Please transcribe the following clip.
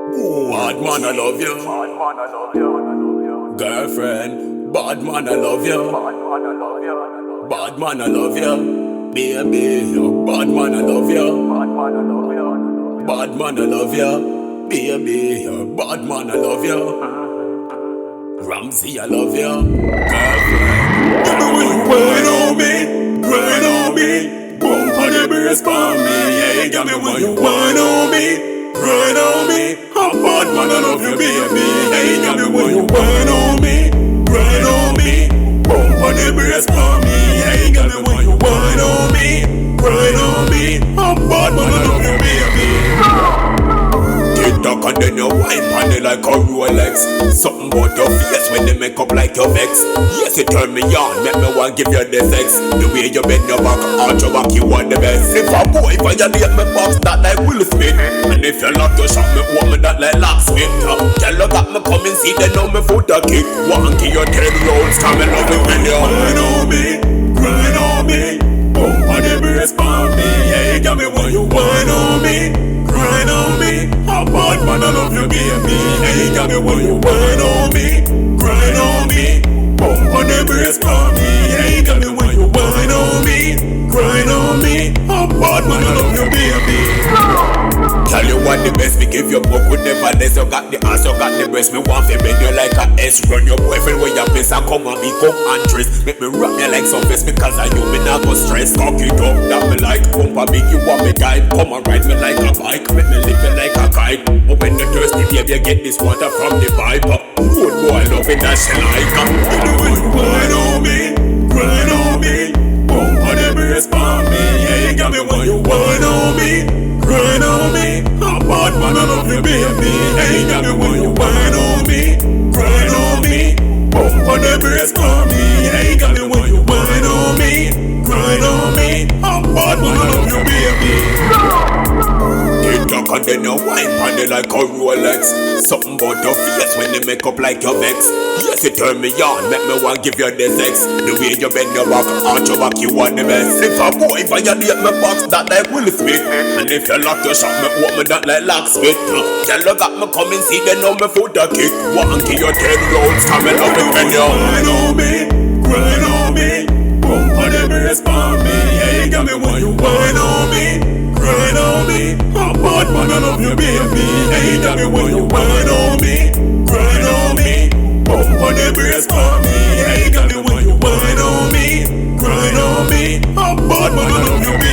Badman, I love you. Girlfriend, Badman, I love you. Badman, I love you. Baby, Badman, I love you. Badman, I love you. Baby, Badman, I love you. Ramzey, I love you. Girlfriend, tell me when you grind on me, grind on me. Bump on the brace for me, yeah. Got me when you grind on me, grind on me. I'm Badman, I love you, baby. Hey, got me when you grind on me, grind on me. Bump on the brace for me, yeah. Got me when you grind on me, grind on me. I'm Badman, I love you, baby. TikTok and then you wine on it like a Rolex. Something about your face when they make up like your vex. Yes, it turn me on, make me want give you the sex. The way you bend your back, arch your back, you want the best. If a boy violate me box, that like Will Smith. And if you lock your shot, me want me that like locksmith. Tell you got me come and see, they know me foot a kick. Want to your 10 rounds, come and love me when you grind on me, grind on me. Bump on the brace for me, yeah. You got me when you grind on me, grind on me. I'm Badman, I love you, baby. Hey, got me when you grind on me, grind on me. Bump on the brace for me. Hey, got me when you grind on me, grind on me. I'm Badman, I love you, baby. Tell you what the best, me give you book with never less. You got the ass, you got the breast. Me want to bend you like a S. Run your boyfriend where your place and come and me come and trace. Make me rock you like some face because I you me not go stress. Cock it up, that me like pump a big. You want me guide, come and ride me like a bike. Make me live you like a kite. But when you're thirsty, baby, you get this water from the pipe. Good boy, love it, that she like. You know when you grind on me, grind on me. Bump on the brace for me. Yeah, you got me when you grind on me, grind on me. I'm Badman, I love you, baby. Hey, got me when you grind on me, grind on me. Bump on the brace for me. Hey, got me when you grind on me, grind on me. I'm Badman, I love you, baby. TikTok and then you wine on it like a Rolex. Something about your face when they make up like your vex. Yes, it turn me on, make me want give you the sex. The way you bend your back, arch your back, you want the best. If a boy violate me box, that like Will Smith. And if you lock your shot, me want me that like locksmith. Tell you got me come and see, they know me foot a kick. Want to your 10 rounds, come and love it when you grind on me, grind on me. Bump on the brace for me. Yeah, you got me when you grind on me, grind on me. I'm Badman, I love you, baby. Hey, you got me when you grind on me, grind on me. Bump on the brace for me. Hey, you got me when you grind on me, grind on me. I'm Badman, I love you, baby.